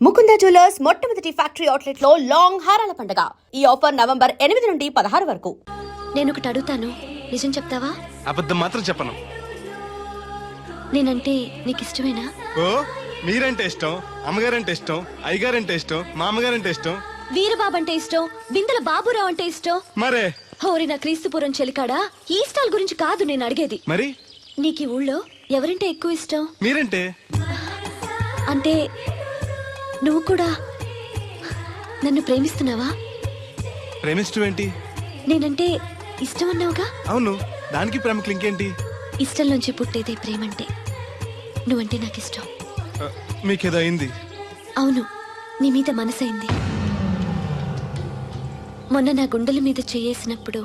Mukunda jewellers మొట్టమొదటి factory outlet లో long హారాల పండుగ. ఈ ఆఫర్ నవంబర్ 8 నుండి 16 వరకు. నేను ఒకటి అడుగుతాను, నిజం చెప్తావా? అబద్ధం మాత్రం చెప్పను. నేనంటే నీకు ఇష్టమేనా? ఓ, మీరంటే ఇష్టం, అమ్మగారంటే ఇష్టం, అయ్యగారంటే ఇష్టం, మామగారంటే ఇష్టం, వీరబాబు అంటే ఇష్టం, బిందెల బాబురావు అంటే ఇష్టం. మరే హోరి నా క్రీస్తుపురం చెలికాడా, ఈ స్టాల్ గురించి కాదు నేను అడిగేది. మరి నీకు ఈ ఊళ్ళో ఎవరంటే ఎక్కువ ఇష్టం? మీరంటే అంటే నువ్వు కూడా నన్ను ప్రేమిస్తున్నావా? ప్రేమిష్టం ఏంటి? నేనంటే ఇష్టం అన్నావుగా. అవును, దానికి ప్రేమకి ఇంకేంటి? ఇష్టం నుంచి పుట్టేదే ప్రేమంటే. నువ్వంటే నాకు ఇష్టం. మీకేదో అయింది? అవును, నీ మీద మనసైంది. మొన్న నా గుండెల మీద చేయేసినప్పుడు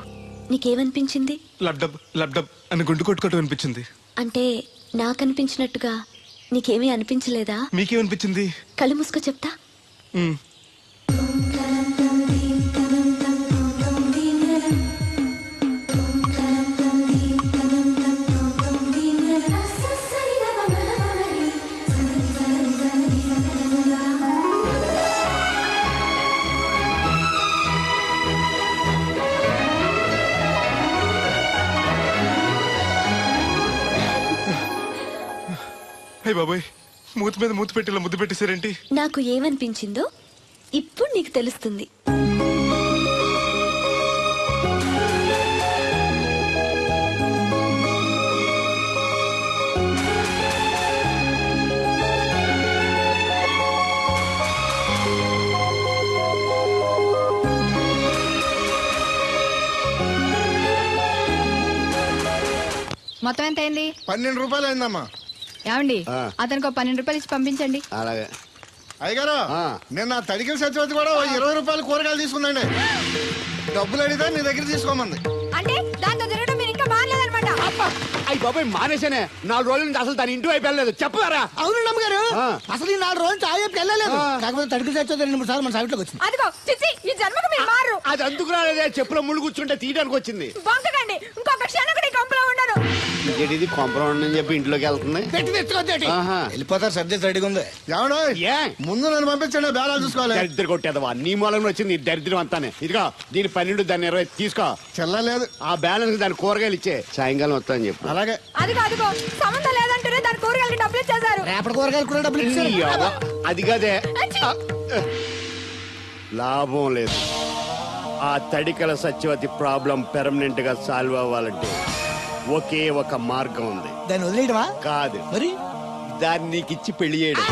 నీకేమనిపించింది? లబ్డబ్ లబ్డబ్ అని గుండు కొట్టుకోవటం అనిపించింది. అంటే నాకనిపించినట్టుగా నీకేమీ అనిపించలేదా? మీకేమనిపించింది? కళ్ళు మూసుకో చెప్తా. అయ్య బాబోయ్, మూతి మీద మూతి పెట్టేలా ముద్దు పెట్టేశారేంటి? నాకు ఏమనిపించిందో ఇప్పుడు నీకు తెలుస్తుంది. మొత్తం ఎంత అయింది? 12 రూపాయలు అయిందమ్మా. ఏమండి, అతనికి 12 రూపాయలు ఇచ్చి పంపించండి. అలాగే అయ్యగారు, నేను నా తడికిల సత్యవతి కూడా 20 రూపాయలు కూరగాయలు తీసుకుందండి. డబ్బులు అడిగితే నీ దగ్గర తీసుకోమంది. అంటే దాంతో తిరగడం మీరు ఇంకా మారలేదన్నమాట. అయ్యి బాబాయ్, మానేశానే. 4 రోజుల నుంచి అసలు దాని ఇంటి వైపు వెళ్ళలేదు. చెప్పారా? అవును నమ్మగారు, అసలు ఈ 4 రోజులు చాయ్ వైపు వెళ్ళలేదు. కాకపోతే తడికి సచ్చేది 2-3 సార్లు మన సైట్లోకి వచ్చింది. అదిగో చిచ్చి, ఈ జన్మకు మీరు మారు. అది అందుకు రాలేదే, చెప్పులో ముళ్ళు కూర్చుంటే తీయడానికి వచ్చింది. బొంకకండి, ఇంకొక క్షణం కూడా ఈ కంపులో ఉండను. ఇది కొంపరం ఉండని చెప్పి ఇంట్లోకి వెళ్తుంది. పెట్టి తెచ్చుకోద్దేటి. వెళ్ళిపోతారు, సబ్జెక్ట్ రెడీగా ఉంది. ఏమన్నా ఏ ముందు నన్ను పంపించండి, బేరాలు చూసుకోవాలి. దరిద్ర కొట్టేదవా, నీ మూలంగా వచ్చింది ఈ దరిద్రం అంతానే. ఇదిగో దీని 12, దాన్ని 20 తీసుకో. చెల్లలేదు. ఆ బ్యాలెన్స్ దాని కూరగాయలు ఇచ్చే, సాయంకాలం వస్తా అని చెప్పు. అలాగే. అదిగో సంబంధం లేదంటూనే దాని కూరగాయలకి డబ్బులు ఇచ్చేశారు. రేపటి కూరగాయలు కూడా డబ్బులు ఇచ్చారు. ఈ అవ్వ, అది కదే లాభం లేదు. ఆ తడికల సత్యవతి ప్రాబ్లం పెర్మనెంట్ గా సాల్వ్ అవ్వాలంటే ఒకే ఒక మార్గం ఉంది. దాన్ని వదిలేయడమా? కాదు, మరి దాన్ని నీకిచ్చి పెళ్లి చేయడం.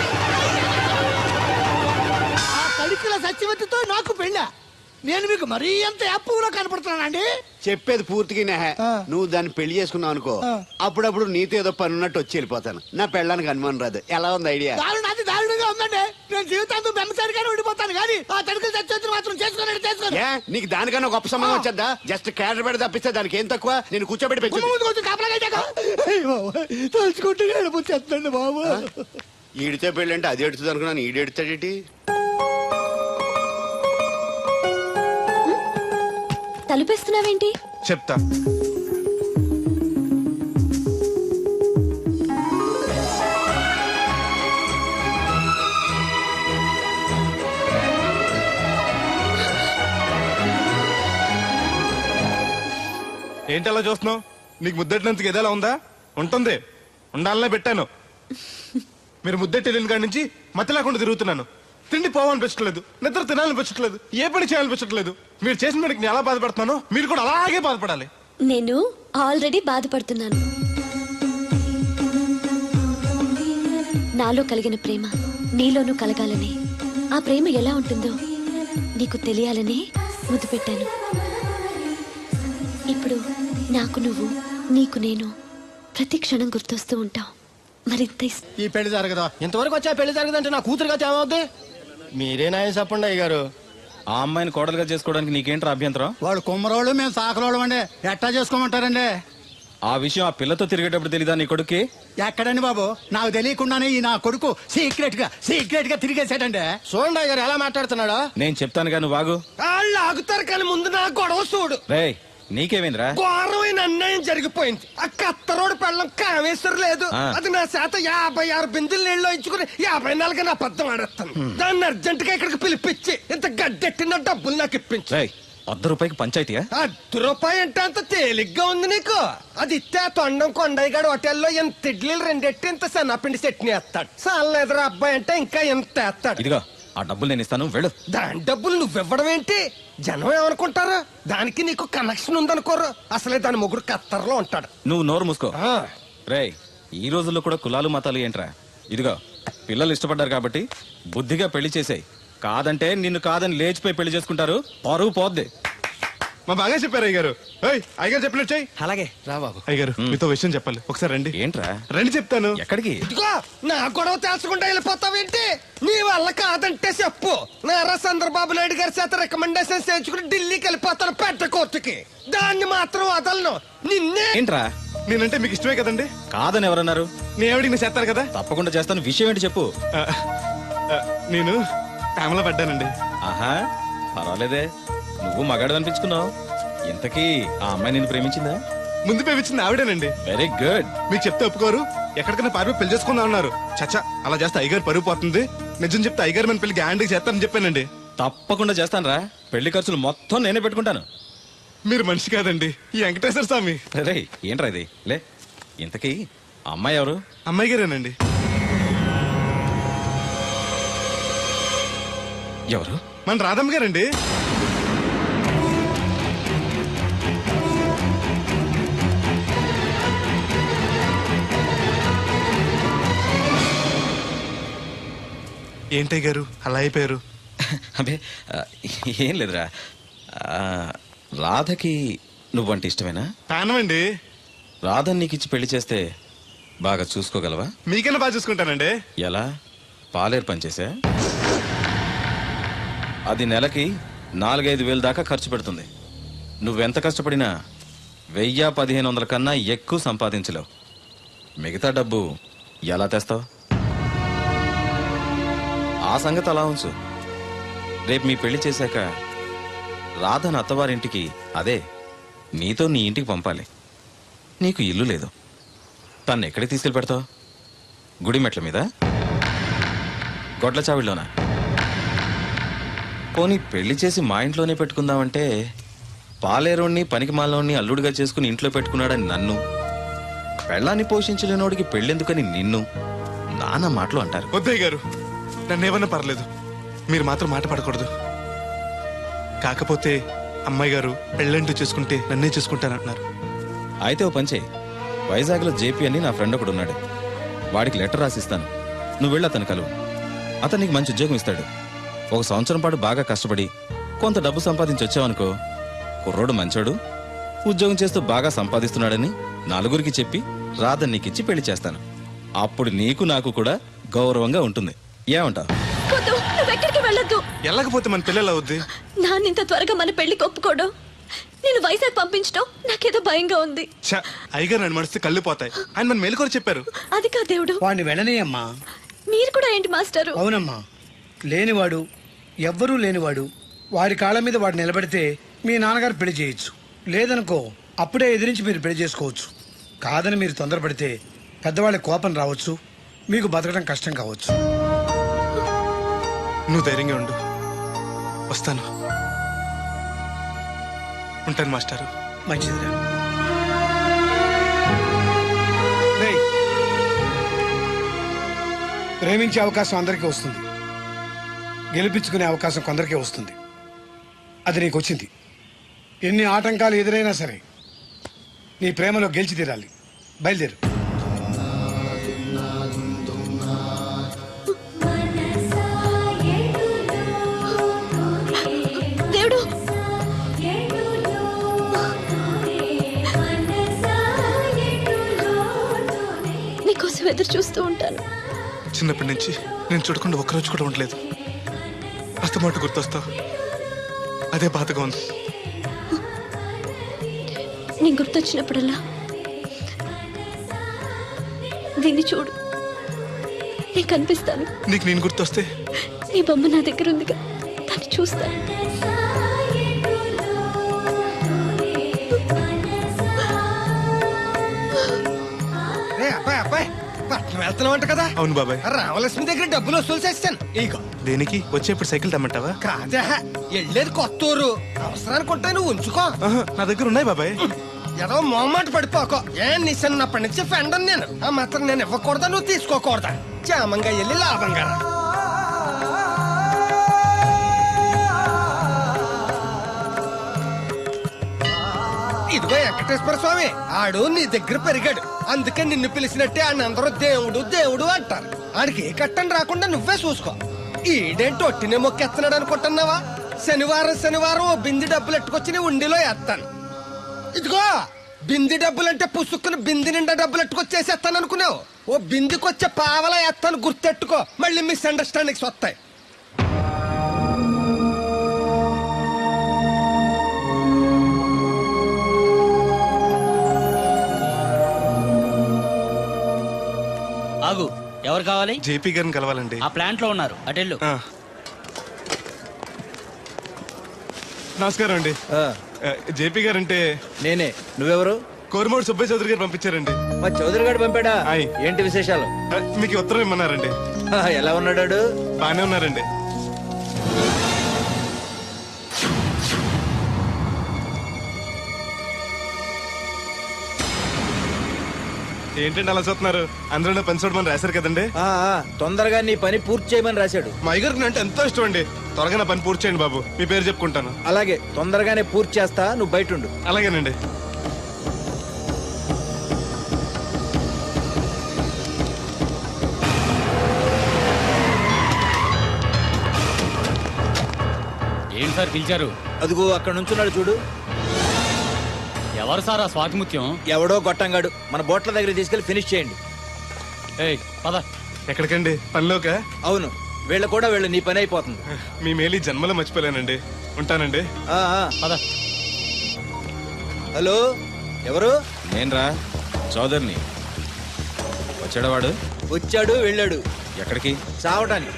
ఆ తడికిల సత్యవతితో నాకు పెళ్ళా? నేను మీకు మరీ ఎంత యాప్లో కనపడుతున్నానండి? చెప్పేది పూర్తిగా నెహ. నువ్వు దాన్ని పెళ్లి చేసుకున్నావు అనుకో, అప్పుడప్పుడు నీతో ఏదో పని ఉన్నట్టు వచ్చి వెళ్ళిపోతాను. నా పెళ్ళడానికి అనుమానం రాదు. ఎలా ఉంది ఐడియా? అది దారుణంగా ఉందండి. నేను జీవితాంతం బెమ్మసారిగానే ఉండిపోతాను కానీ ఆ తడికిల సత్యవతిని మాత్రం చేసుకోను. ఏ, నీకు దానికన్నా గొప్ప సంబంధం వచ్చేద్దా? జస్ట్ క్యారెట్ పెడితే తప్పిస్తే దానికి ఏం తక్కువ? నేను కూర్చోబెట్టి పెంచు. తలుచుకుంటే వెళ్ళిపోతుందండి బాబు. ఈడితే పెళ్ళి అంటే అది ఎడుతుంది అనుకున్నాను, ఈడు ఎడుతాడేటి? తలుపేస్తున్నావేంటి? చెప్తా. ఏంటి అలా చూస్తున్నావు? నీకు ముద్దెట్టినందుకు ఏదైనా ఉందా? ఉంటుంది, ఉండాలనే పెట్టాను. మీరు ముద్దెట్టి వెళ్ళిన కాడి నుంచి మతి లేకుండా తిరుగుతున్నాను. తిండి పోవాలనిపించట్లేదు, నిద్ర తినాలనిపించట్లేదు, ఏ పని చేయాలనిపించట్లేదు. మీరు చేసిన పనికి నేను ఎలా బాధపడుతున్నానో మీరు కూడా అలాగే బాధపడాలి. నేను ఆల్రెడీ బాధపడుతున్నాను. నాలో కలిగిన ప్రేమ నీలోనూ కలగాలని, ఆ ప్రేమ ఎలా ఉంటుందో నీకు తెలియాలని ముద్దు పెట్టాను. ఇప్పుడు నాకు నువ్వు, నీకు నేను ప్రతి క్షణం గుర్తొస్తూ ఉంటాం. మరింత ఈ పెళ్లి జరగదా? ఇంతవరకు వచ్చా పెళ్లి జరగదంటే నా కూతురుగా ఏమవుద్ది? మీరే నాయం చెప్పండి అయ్య గారు. ఆ అమ్మాయిని కోడలుగా చేసుకోవడానికి నీకేంట్రా అభ్యంతరం? వాడు కుమ్మరోళ్ళు, మేము సాకరోళ్ళు అండి. ఎట్టా చేసుకోమంటారండి? ఆ విషయం ఆ పిల్లతో తిరిగేటప్పుడు తెలీదా నీ కొడుక్కి? ఎక్కడండి బాబు, నాకు తెలియకుండానే ఈ నా కొడుకు సీక్రెట్ గా తిరిగేసాడండి. చూడండి అయ్య గారు ఎలా మాట్లాడుతున్నాడా. నేను చెప్తాను కానీ నువ్వు ఆగు. వాళ్ళు ఆగుతారు కానీ ముందు నా గొడవ చూడు. రేయ్, నీకేమైందిరా? ఘోరమైన అన్యాయం జరిగిపోయింది. ఆ కత్తరోడు పెళ్ళం కామేశ్వరం లేదు. ఆ. అది నా చేత 56 బిందులు నీళ్ళు ఇచ్చుకుని 54 నా అబద్ధం ఆడేస్తాను. దాన్ని అర్జెంట్ గా ఇక్కడికి పిలిపించి ఇంత గడ్డెట్టిన డబ్బులు నాకు ఇప్పించు. రేయ్, ₹100 పంచాయతీయా? ₹10 అంటే అంత తేలిగ్గా ఉంది నీకు. అది ఇస్తే ఆ తొండం కొండయ్యగాడు హోటల్లో ఎంత ఇడ్లీలు రెండెట్టి ఇంత సన్నపిండి చట్నీ వేస్తాడు. సాలెదరా అబ్బాయి అంటే ఇంకా ఎంత వేస్తాడు. ఇదిగో ఆ డబ్బులు నేను ఇస్తాను, వెళ్ళు. దాని డబ్బులు నువ్వివ్వడం ఏంటి? జనం ఏమనుకుంటారు? దానికి నీకు కనెక్షన్ ఉందనుకోరు. అసలే దాని మొగుడు కత్తర్లో ఉంటాడు. నువ్వు నోరు మూసుకో. ఆ, రేయ్, ఈ రోజుల్లో కూడా కులాలు మతాలు ఏంట్రా? ఇదిగో పిల్లలు ఇష్టపడ్డారు కాబట్టి బుద్ధిగా పెళ్లి చేసేయ్. కాదంటే నిన్ను కాదని లేచిపోయి పెళ్లి చేసుకుంటారు, పరువు పోద్ది. మా బాగా చెప్పారు అయ్యగారు. అయ్యగారు చెప్పినట్టు చెయ్యి. అలాగే రా బాబు. అయ్యగారు మీతో విషయం చెప్పాలి, ఒకసారి రండి. ఏంట్రా? రండి చెప్తాను. ఎక్కడికి? ఇదిగో నా గొడవ తెలుసుకుంటా వెళ్ళిపోతావేంటి? నీ వల్ల కాదంటే చెప్పు. నారా చంద్రబాబు నాయుడు గారి చేత రికమెండేషన్ చేయించుకుని ఢిల్లీకి వెళ్ళిపోతాను పెద్ద కోర్టుకి. దాన్ని మాత్రం వదలను. నిన్నే. ఏంట్రా? నేనంటే మీకు ఇష్టమే కదండి. కాదని ఎవరన్నారు? నేను ఎవడికి నేను చేస్తాను కదా. తప్పకుండా చేస్తాను. విషయం ఏంటి చెప్పు. నేను ప్రేమలో పడ్డానండి. ఆహా, పర్వాలేదే, నువ్వు మగాడు అనిపించుకున్నావు. ఇంతకీ ఆ అమ్మాయి నిన్ను ప్రేమించిందా? ముందు పేపించింది ఆవిడేనండి. Very good. మీకు చెప్తే ఒప్పుకోరు. ఎక్కడికైనా పారిపోయి పెళ్లి చేసుకుందాం అన్నారు. చచ్చా, అలా చేస్తే అయ్యగారు పరుగు పోతుంది. నిజం చెప్తే అయ్యగారు మన పెళ్లి గ్యాండ్కి చేస్తానని చెప్పానండి. తప్పకుండా చేస్తానురా. పెళ్లి ఖర్చులు మొత్తం నేనే పెట్టుకుంటాను. మీరు మనిషి కాదండి, ఈ వెంకటేశ్వర స్వామి. రే, ఏంట్రా ఇది? లే, ఇంతకీ ఆ అమ్మాయి ఎవరు? అమ్మాయి గారేనండి. ఎవరు? మన రాధమ్మ గారండి. ఏంటయ్య గారు అలా అయిపోయారు? అబే, ఏం లేదురా. రాధకి నువ్వంటే ఇష్టమేనా? పానమండి. రాధని నీకు ఇచ్చి పెళ్లి చేస్తే బాగా చూసుకోగలవా? మీకన్నా బాగా చూసుకుంటానండి. ఎలా? పాలేరు పనిచేసా? అది నెలకి 4-5 వేలు దాకా ఖర్చు పెడుతుంది. నువ్వెంత కష్టపడినా 1000-1500 కన్నా ఎక్కువ సంపాదించలేవు. మిగతా డబ్బు ఎలా తెస్తావు? ఆ సంగతి అలా ఉంచు. రేపు మీ పెళ్లి చేశాక రాధను అత్తవారింటికి, అదే నీతో నీ ఇంటికి పంపాలి. నీకు ఇల్లు లేదు. తను ఎక్కడికి తీసుకెళ్ళి పెడతావు? గుడి మెట్ల మీద? గొడ్ల చావిడిలోనా? పోనీ పెళ్లి చేసి మా ఇంట్లోనే పెట్టుకుందామంటే పాలేరోణ్ణి పనికి మాలోని అల్లుడిగా చేసుకుని ఇంట్లో పెట్టుకున్నాడని నన్ను, పెళ్ళాన్ని పోషించలేనోడికి పెళ్ళెందుకని నిన్ను నానా మాటలు అంటారు. వద్దయ్య గారు, నన్ను ఏమన్నా పర్లేదు, మీరు మాత్రం మాట పడకూడదు. కాకపోతే అమ్మాయి గారు పెళ్ళంటూ చేసుకుంటే నన్నే చేసుకుంటానంటున్నారు. అయితే ఓ పంచే, వైజాగ్లో జేపీ అని నా ఫ్రెండ్ ఒకడు ఉన్నాడు. వాడికి లెటర్ రాసిస్తాను. నువ్వు వెళ్ళి అతను కలువు. అతను నీకు మంచి ఉద్యోగం ఇస్తాడు. 1 సంవత్సరం పాటు బాగా కష్టపడి కొంత డబ్బు సంపాదించి వచ్చావనుకో, కుర్రోడు మంచోడు, ఉద్యోగం చేస్తూ బాగా సంపాదిస్తున్నాడని నలుగురికి చెప్పి రాధని నీకిచ్చి పెళ్లి చేస్తాను. అప్పుడు నీకు నాకు కూడా గౌరవంగా ఉంటుంది. ఏమంటావు? వద్దు, నువ్వెక్కడికి వెళ్ళొద్దు. వెళ్ళకపోతే మన పిల్లలు అవుద్ది. నాన్నింత త్వరగా మన పెళ్లికి ఒప్పుకోవడం, నేను వైజాగ్ పంపించడం నాకేదో భయంగా ఉంది. అయ్యగారు నన్ను మడిస్తే కళ్ళు పోతాయి. ఆయన మన మేలుకొని చెప్పారు. అది కాదు దేవుడు. వాడిని వెళ్ళనీయమ్మా. మీరు కూడా ఏంటి మాస్టారు? అవునమ్మా, లేనివాడు, ఎవ్వరూ లేనివాడు, వాడి కాళ్ళ మీద వాడు నిలబడితే మీ నాన్నగారు పెళ్లి చేయొచ్చు. లేదనుకో, అప్పుడే ఎదిరించి మీరు పెళ్లి చేసుకోవచ్చు. కాదని మీరు తొందరపడితే పెద్దవాళ్ళ కోపం రావచ్చు, మీకు బతకడం కష్టం కావచ్చు. నువ్వు ధైర్యంగా ఉండు, వస్తాను. ఉంటాను మాస్టారు. మంచిదిరా. రేయ్, ప్రేమించే అవకాశం అందరికీ వస్తుంది, గెలిపించుకునే అవకాశం కొందరికే వస్తుంది. అది నీకు వచ్చింది. ఎన్ని ఆటంకాలు ఎదురైనా సరే నీ ప్రేమలో గెలిచి తీరాలి. బయలుదేరు. దేవుడు, నీకోసం ఎదురు చూస్తూ ఉంటాను. చిన్నప్పటి నుంచి నేను చూడకుండా ఒక్కరోజు కూడా ఉండలేదు. అస్తమాట గుర్తొస్తావు, అదే బాధగా ఉంది. నీ గుర్తొచ్చినప్పుడల్లా దీన్ని చూడు, నేను కనిపిస్తాను. నీకు నేను గుర్తొస్తే? నీ బొమ్మ నా దగ్గర ఉందిగా, దాన్ని చూస్తాను. వెళ్తున్నావంట కదా. అవును బాబాయ్. రామలక్ష్మి దగ్గర డబ్బులు వసూలు చేస్తాను. ఇగో దేనికి వచ్చేప్పుడు సైకిల్ తెమ్మంటావా? కాదే, వెళ్ళేది కొత్త ఊరు, అవసరానికి ఉంటాయి, నువ్వు ఉంచుకో. ఆహా, నా దగ్గర ఉన్నాయి బాబాయ్. ఏదో మొహమాట పడిపోకో. నీ చిన్నప్పటి నుంచి ఫ్రెండ్ నేను. ఆ మాత్రం నేను ఇవ్వకూడదా, నువ్వు తీసుకోకూడదా? క్షేమంగా వెళ్ళి లాభంగా రా. ఇదిగో వెంకటేశ్వర స్వామి, ఆడు నీ దగ్గర పెరిగాడు, అందుకే నిన్ను పిలిచినట్టే ఆయన అందరూ దేవుడు దేవుడు అంటారు. ఆడికి ఏ కట్టం రాకుండా నువ్వే చూసుకో. ఈడేంటి ఒట్టినే మొక్కెత్తనాడు అనుకుంటున్నావా? శనివారం శనివారం ఓ బింది డబ్బులు ఎట్టుకొచ్చి నీ ఉండిలో వేస్తాను. ఇదిగో బింది డబ్బులంటే పుసుక్కుని బింది నిండా డబ్బులు ఎట్టుకొచ్చేసేస్తాను అనుకున్నావు. ఓ బిందికొచ్చే పావలా వేస్తాను, గుర్తెట్టుకో. మళ్ళీ మిస్అండర్స్టాండింగ్స్ వస్తాయి. ఆగు, ఎవరు కావాలి? జేపీ గారిని కలవాలండి. ఆ ప్లాంట్ లో ఉన్నారు, అటెళ్ళు. నమస్కారం అండి. జేపీ గారు అంటే నేనే. నువ్వెవరు? కోరమూడు సుబ్బయ్య చౌదరి గారు పంపించారండి. మా చౌదరి గారు పంపాడా? ఆయ్. ఏంటి విశేషాలు? మీకు ఉత్తరం ఇమ్మన్నారండి. ఎలా ఉన్నాడు? బానే ఉన్నారండి. ఏంటండి అలా చూస్తున్నారు? అందరూ పని చూడమని రాశారు కదండి. తొందరగా నీ పని పూర్తి చేయమని రాశాడు. మా అయ్యగారికి అంటే ఎంతో ఇష్టం అండి. త్వరగా నా పని పూర్తి చేయండి బాబు, మీ పేరు చెప్పుకుంటాను. అలాగే, తొందరగానే పూర్తి చేస్తా, నువ్వు బయట ఉండు. అలాగేనండి. ఏంటి సార్ పిలిచారు? అదిగో అక్కడ నుంచున్నాడు చూడు. ఎవరు సార్ ఆ స్వాతిముత్యం? ఎవడో గొట్టంగాడు. మన బోట్ల దగ్గర తీసుకెళ్లి ఫినిష్ చేయండి. ఏయ్ పద. ఎక్కడికండి? పనిలోక? అవును, వీళ్ళ కూడా వీళ్ళు, నీ పని అయిపోతుంది. మీ మేలు జన్మలో మర్చిపోలేనండి. ఉంటానండి. పద. హలో, ఎవరు? నేనరా, చౌదరిని. వచ్చాడవాడు? వచ్చాడు, వెళ్ళాడు. ఎక్కడికి? చావటానికి.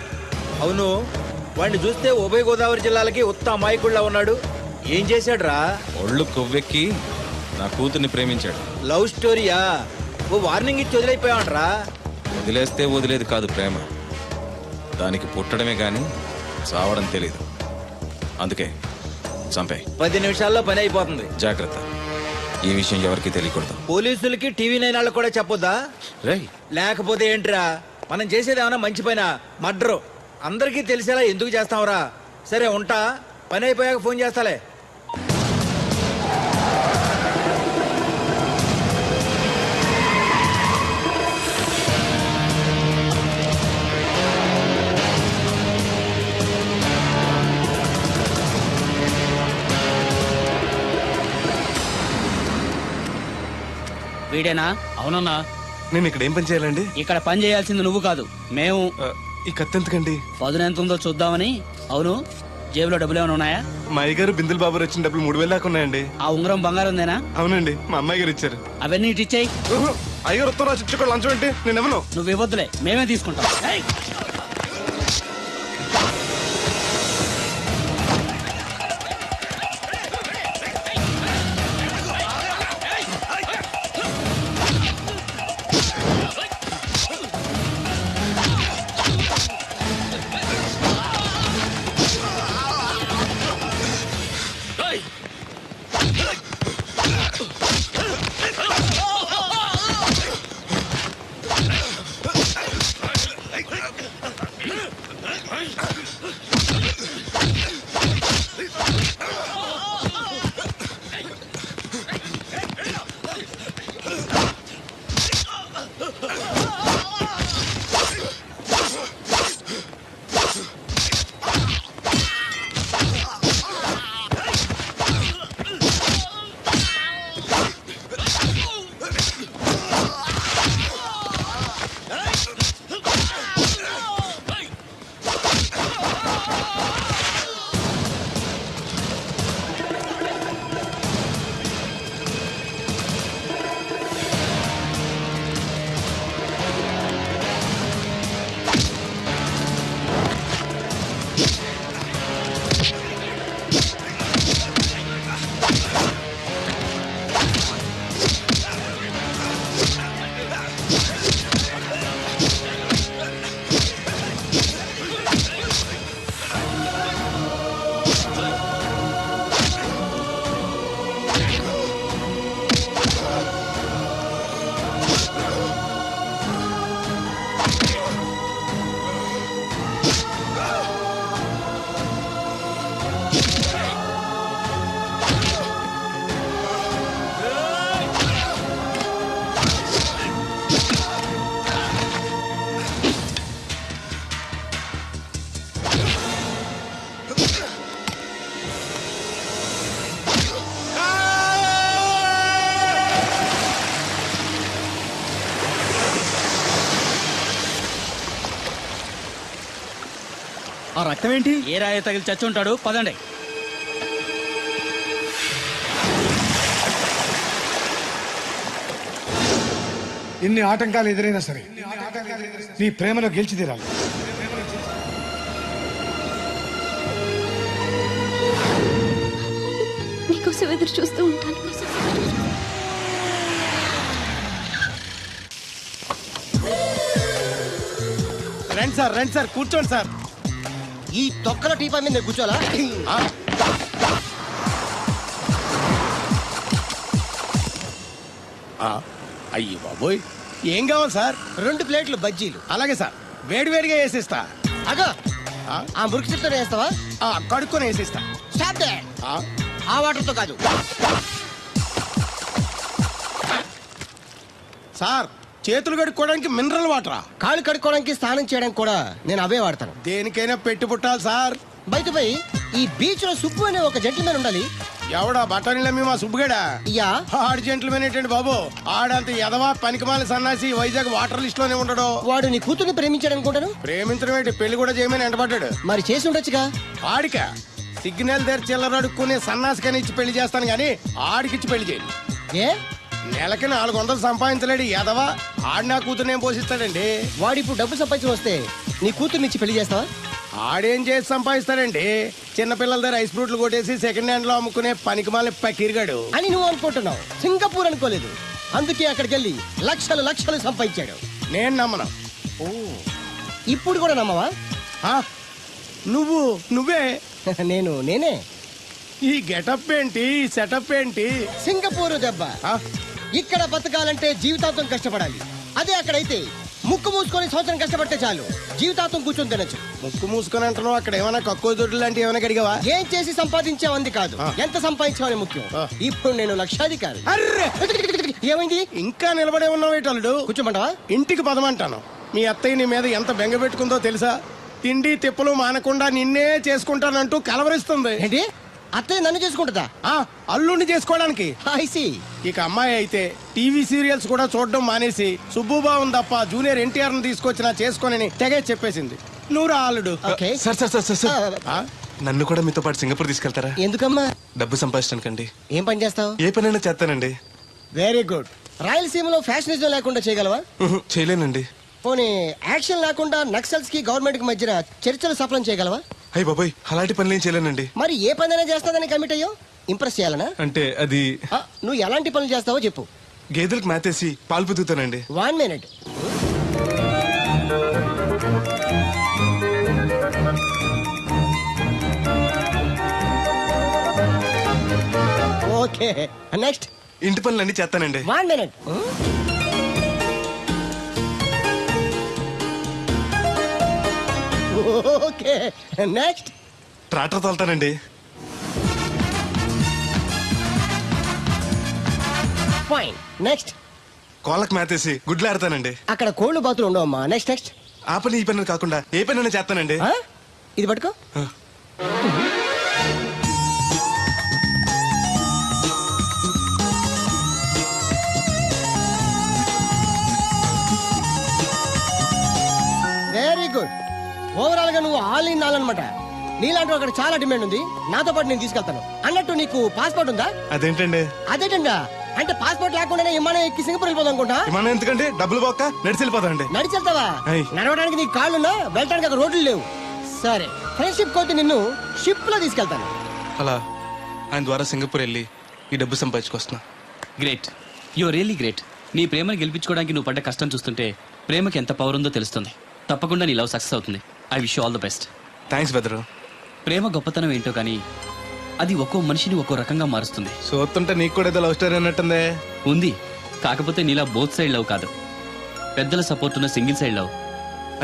అవును, వాడిని చూస్తే ఉభయ గోదావరి జిల్లాలకి ఉత్త అమాయకుడిలా ఉన్నాడు. ఏం చేశాడు రా? ఒళ్ళు కొవ్వెక్కి నా కూతుర్ని ప్రేమించాడు. లవ్ స్టోరీయా? ఓ వార్నింగ్ ఇచ్చి వదిలైపోయావంట్రా. వదిలేస్తే వదిలేది కాదు ప్రేమ, దానికి పుట్టడమే గాని చావడం తెలీదు. అందుకే చంపే. 10 నిమిషాల్లో పని అయిపోతుంది. జాగ్రత్త, ఈ విషయం ఎవరికి తెలియకూడదు. పోలీసులకి టీవీ 9 వాళ్ళకి కూడా చెప్పొద్దా? రేయ్, లేకపోతే ఏంట్రా, మనం చేసేది ఏమన్నా మంచి పైన మర్డరు. అందరికీ తెలిసేలా ఎందుకు చేస్తావురా? సరే ఉంటా, పని అయిపోయాక ఫోన్ చేస్తాలే. వీడేనా? అవునన్నా. నేను ఇక్కడ ఏం పని చేయాలండి? ఇక్కడ పని చేయాల్సింది నువ్వు కాదు, మేము. ఈ కత్తి ఎంతకండి? పదును ఎంత ఉందో చూద్దామని. అవును, జేబులో డబ్బులు ఏమైనా ఉన్నాయా? మా అయ్యగారు బిందులు బాబు వచ్చిన డబ్బులు 3000 దాకా ఉన్నాయండి. ఆ ఉంగరం బంగారం ఉందేనా? అవునండి, మా అమ్మాయి గారు ఇచ్చారు. అవన్నీ ఇటు ఇచ్చేయి. అయ్యగారు ఉత్తరం రాసి ఇచ్చుకో, లంచం ఏంటి? నేను ఇవ్వను. నువ్వు ఇవ్వద్దులే, మేమే తీసుకుంటాం. రక్తం ఏంటి? ఏ రాయ తగిలి చచ్చి ఉంటాడు, పదండి. ఇన్ని ఆటంకాలు ఎదురైనా సరే నీ ప్రేమలో గెలిచి తీరాలి. నీకోసం ఎదురు చూస్తూ ఉంటాను. రండి సార్ కూర్చోండి సార్. ఈ తొక్కల టీపా మీద కూర్చోాలా? అయ్యి బాబోయ్, ఏం కావాలి సార్? 2 ప్లేట్లు బజ్జీలు. అలాగే సార్, వేడివేడిగా వేసిస్తా. అగో ఆ మురికి చెప్తా వేస్తావా? కడుక్కొని వేసిస్తా. Stop they. ఆ వాటర్తో కాదు సార్, చేతులు కడుక్కోవడానికి మినరల్ వాటరా? కాళ్ళు కడుక్కోవడానికి స్నానం చేయడానికి కూడా నేను అవే వాడతాను. దేనికైనా పెట్టి పుట్టాలి సార్. బయట ఈ బీచ్ లో సుబ్బు అనే ఒక జెంటిల్మెన్ ఉండాలి. ఎవడా బఠానీలమ్మి మా సుబ్బుగడా? యా. ఆడు జెంట్లమెన్ ఏంటండి బాబు? ఆడంత ఎదవా పనికిమాల సన్నాసి వైజాగ్ వాటర్ లిస్ట్ లోనే ఉండడు. వాడు నీ కూతుర్ని ప్రేమించాడు అనుకుంటాను. ప్రేమించడం ఏంటి, పెళ్లి కూడా చేయమని ఎంటబడ్డాడు. మరి చేసి ఉండొచ్చుగా. ఆడిక సిగ్నల్ దగ్గర చిల్లర అడుక్కునే సన్నాసికని ఇచ్చి పెళ్లి చేస్తాను గానీ ఆడికిచ్చి పెళ్లి చేయను. ఏ నెలకి 400 సంపాదించలేడు ఎదవా. ఆడి నా కూతురునేం పోషిస్తాడండి? వాడిప్పుడు డబ్బు సంపాదించి వస్తే నీ కూతుర్ని ఇచ్చి పెళ్లి చేస్తావా? ఆడేం చేసి సంపాదిస్తాడండి? చిన్నపిల్లల దగ్గర ఐస్ ఫ్రూట్లు కొట్టేసి సెకండ్ హ్యాండ్ లో అమ్ముకునే పనికిమాల పకీర్గాడు అని నువ్వు అనుకుంటున్నావు. సింగపూర్ అనుకోలేదు. అందుకే అక్కడికి వెళ్ళి లక్షలు సంపాదించాడు. నేను నమ్మను. ఇప్పుడు కూడా నమ్మవా? నువ్వే నేనే. ఈ గెటప్ ఏంటి, ఈ సెటప్ ఏంటి? సింగపూర్ దెబ్బ. ఇక్కడ బతకాలంటే జీవితాంతం కష్టపడాలి. అదే అక్కడైతే ముక్కు మూసుకొని సంవత్సరం కష్టపడితే చాలు, జీవితాంతం కూర్చొని తినచ్చు. ముక్కు మూసుకొని అంటున్నావు, అక్కడ ఏమైనా కక్కువ దొడ్డు లాంటి ఏమైనా కడిగావా? ఏం చేసి సంపాదించావంది కాదు, ఎంత సంపాదించావని ముఖ్యం. ఇప్పుడు నేను లక్షాధికారి. అర్రే, ఏమైంది? ఇంకా నిలబడే ఉన్నావు ఏటల్లుడు? కూర్చోమంటావా? ఇంటికి పదమంటాను. మీ అత్తయ్య నీ మీద ఎంత బెంగ పెట్టుకుందో తెలుసా? తిండి తిప్పలు మానకుండా నిన్నే చేసుకుంటానంటూ కలవరిస్తుంది. ఏంటి, అత్తయ్య నన్ను చేసుకుంటుందా? అల్లుడిని చేసుకోవడానికి. I see. ఇక అమ్మాయి అయితే టీవీ సీరియల్స్ కూడా చూడడం మానేసి సుబ్బుబాబు తప్ప జూనియర్ ఎన్టీఆర్ ని తీసుకొచ్చినా చేసుకోనని తెగే చెప్పేసింది. నువ్వు రా అల్లుడు. Okay. సార్ నన్ను కూడా మీతో పాటు సింగపూర్ తీసుకెళ్తారా? ఎందుకమ్మా? డబ్బు సంపాదించడానికండి. ఏం పని చేస్తావు? ఏ పనైనా చేస్తానండి. Very good. రాయలసీమలో ఫ్యాషనిజం లేకుండా చేయగలవా? చేయలేనండి. పోనీ యాక్షన్ లేకుండా నక్సల్స్ కి గవర్నమెంట్ కి మధ్యన చర్చలు సఫలం చేయగలవా? అయ్యి బాబాయ్, అలాంటి పనులు ఏం చేయలేనండి. మరి ఏ పనైనా చేస్తాదని కమిట్ అయ్యో? ఇంప్రెస్ చేయాలనా? అంటే అది నువ్వు ఎలాంటి పనులు చేస్తావో చెప్పు. గేదెలకు మేతేసి పాలు పొద్దుతానండి. 1 minute. Okay, next. ఇంటి పనులు అన్ని చేస్తానండి. 1 minute. Okay, next. ట్రాక్టర్ తోలుతానండి. Fine, next. కోళ్ళకు మేతేసి గుడ్లు ఆడతానండి. అక్కడ కోళ్ళు బాతులు ఉండవమ్మా. నెక్స్ట్. ఆ పని ఈ పని కాకుండా ఏ పని చేస్తానండి. ఇది పట్టుకో. Very good. ఓవరాల్ గా నువ్వు ఆల్ ఇన్ ఆల్ అనమాట. నీలాంటి అక్కడ చాలా డిమాండ్ ఉంది. నాతో పాటు నేను తీసుకెళ్తాను. అన్నట్టు నీకు పాస్పోర్ట్ ఉందా? అదేంటండి? అదేటండా అంటే పాస్పోర్ట్ లేకుండానే విమానం ఎక్కి సింగపూర్ వెళ్ళిపోదాం అనుకుంటా. విమానం ఎందుకంటే డబ్బులు పోక నడిచి వెళ్ళిపోతానండి. నడిచి వెళ్తావా? నడవడానికి నీకు కాళ్ళున్నా, వెళ్ళడానికి అక్కడ రోడ్లు లేవు. సరే, ఫ్రెండ్షిప్ కోతి నిన్ను షిప్ లో తీసుకెళ్తాను. అలా ఆయన ద్వారా సింగపూర్ వెళ్ళి ఈ డబ్బు సంపాదించుకొస్తున్నా. Great, you really great. నీ ప్రేమను గెలిపించుకోవడానికి నువ్వు పడ్డ కష్టం చూస్తుంటే ప్రేమకి ఎంత పవర్ ఉందో తెలుస్తుంది. తప్పకుండా నీ లవ్ సక్సెస్ అవుతుంది. I wish you all the best. Thanks బెదరు. ప్రేమ గొప్పతనం ఏంటో కానీ అది ఒక్కో మనిషిని ఒక్కో రకంగా మారుస్తుంది. చూస్తుంటే నీకు కూడా ఏదో లవ్ స్టోరీ అన్నట్టుందే. ఉంది, కాకపోతే నీలా బోత్ సైడ్ లవ్ కాదు, పెద్దల సపోర్ట్ ఉన్న సింగిల్ సైడ్ లవ్.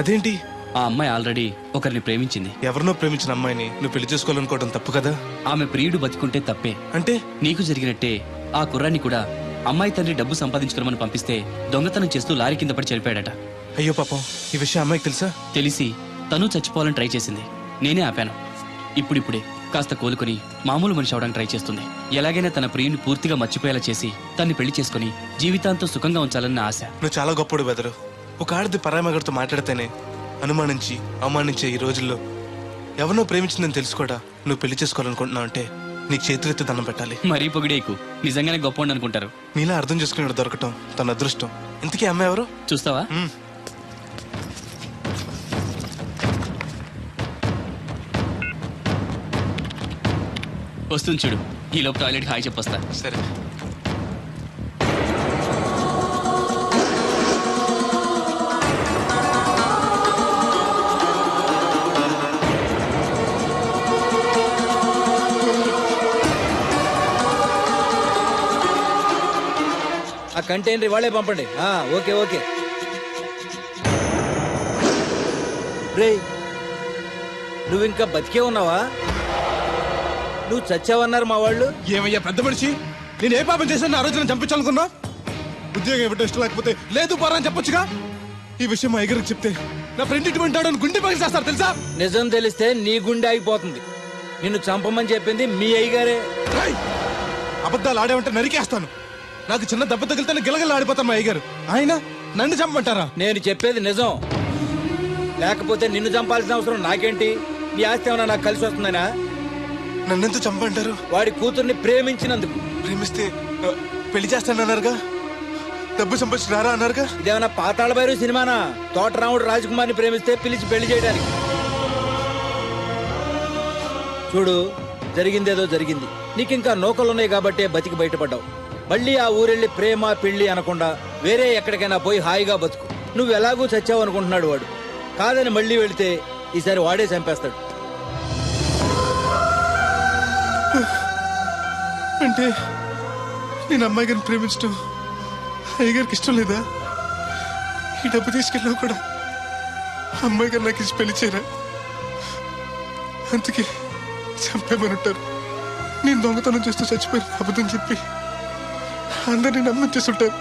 అదేంటి? ఆ అమ్మాయి ఆల్రెడీ ఒకరిని ప్రేమించింది. ఎవరినో ప్రేమించిన అమ్మాయిని నువ్వు పెళ్లి చేసుకోవాలనుకోవడం తప్పు కదా? ఆమె ప్రియుడు బతికుంటే తప్పే. అంటే నీకు జరిగినట్టే ఆ కుర్రాన్ని కూడా అమ్మాయి తండ్రి డబ్బు సంపాదించుకోమని పంపిస్తే దొంగతనం చేస్తూ లారీ కింద పడి చనిపోయాడట. అయ్యో పాపం, ఈ విషయం అమ్మాయికి తెలుసా? తెలిసి తను చచ్చిపోవాలని ట్రై చేసింది. నేనే ఆపాను. ఇప్పుడిప్పుడే కాస్త కోలుకొని మామూలు మనిషి అవడానికి ట్రై చేస్తుంది. ఎలాగైనా తన ప్రియుని పూర్తిగా మర్చిపోయేలా చేసి తన్ని పెళ్లి చేసుకుని జీవితాంతం సుఖంగా ఉంచాలన్న ఆశ. నువ్వు చాలా గొప్పడు బెదరు. ఒక ఆడది పరాయి మగడితో మాట్లాడితేనే అనుమానించి అవమానించే ఈ రోజుల్లో ఎవరినో ప్రేమించిందని తెలుసు కూడా నువ్వు పెళ్లి చేసుకోవాలనుకుంటున్నావు అంటే నీకు చేతులెత్తి దండం పెట్టాలి. మరీ పొగిడేకు, నిజంగానే గొప్ప అనుకుంటారు. నీలా అర్థం చేసుకునే దొరకటం తన అదృష్టం. ఇంతకీ అమ్మాయి ఎవరు? చూస్తావా? వస్తుంది చూడు. ఈ లోపు టాయిలెట్ హాయ్ చెప్పొస్తా. సరే. ఆ కంటైనర్ వాళ్ళే పంపండి. Okay okay. రే, నువ్వు ఇంకా బతికే ఉన్నావా? నువ్వు చచ్చావన్నారు మా వాళ్ళు. ఏమయ్యా పెద్ద మనిషి, నేను ఏ పాపం చేశాను ఆ రోజు నేను చంపించాలనుకున్నా? ఉద్యోగం ఇవ్వడం ఇష్టం లేకపోతే లేదు పోరా అని చెప్పొచ్చుగా. ఈ విషయం మా అయ్యగారికి చెప్తే నా ఫ్రెండ్ ఇటు వింటాడని గుండె పగిలి చేస్తారు తెలుసా? నిజం తెలిస్తే నీ గుండె ఆగిపోతుంది. నిన్ను చంపమని చెప్పింది మీ అయ్యగారే. అబద్ధాలు ఆడేమంటే నరికేస్తాను. నాకు చిన్న దెబ్బ తగిలితే గిలగల ఆడిపోతాను మా అయ్యగారు. ఆయన నన్ను చంపమంటారా? నేను చెప్పేది నిజం. లేకపోతే నిన్ను చంపాల్సిన అవసరం నాకేంటి? నీ ఆస్తి ఏమన్నా నాకు కలిసి వస్తుందనా? నన్నెందుకు చంపంటారు? వాడి కూతుర్ని ప్రేమించినందుకు. ప్రేమిస్తే పెళ్లి చేస్తానన్నారుగా, డబ్బు సంపాదించి రారా అన్నారుగా. ఇదేమన్నా పాతాళ భైరవ సినిమానా? తోటరాముడు రాజకుమార్ని ప్రేమిస్తే పిలిచి పెళ్లి చేయడానికి. చూడు, జరిగిందేదో జరిగింది. నీకింకా నౌకలున్నాయి కాబట్టే బతికి బయటపడ్డావు. మళ్ళీ ఆ ఊరెళ్ళి ప్రేమ పెళ్లి అనకుండా వేరే ఎక్కడికైనా పోయి హాయిగా బతుకు. నువ్వు ఎలాగూ చచ్చావు అనుకుంటున్నాడు వాడు. కాదని మళ్ళీ వెళితే ఈసారి వాడే చంపేస్తాడు. అంటే నేను అమ్మాయి గారిని ప్రేమించడం అయ్యగారికి ఇష్టం లేదా? ఈ డబ్బు తీసుకెళ్ళినా కూడా అమ్మాయి గారు నాకు ఇచ్చి పెళ్లి చేయరా? అందుకే చంపేమని ఉంటారు. నేను దొంగతనం చేస్తూ చచ్చిపోయిన అబద్ధం చెప్పి అందరినీ నమ్మించేస్తుంటారు.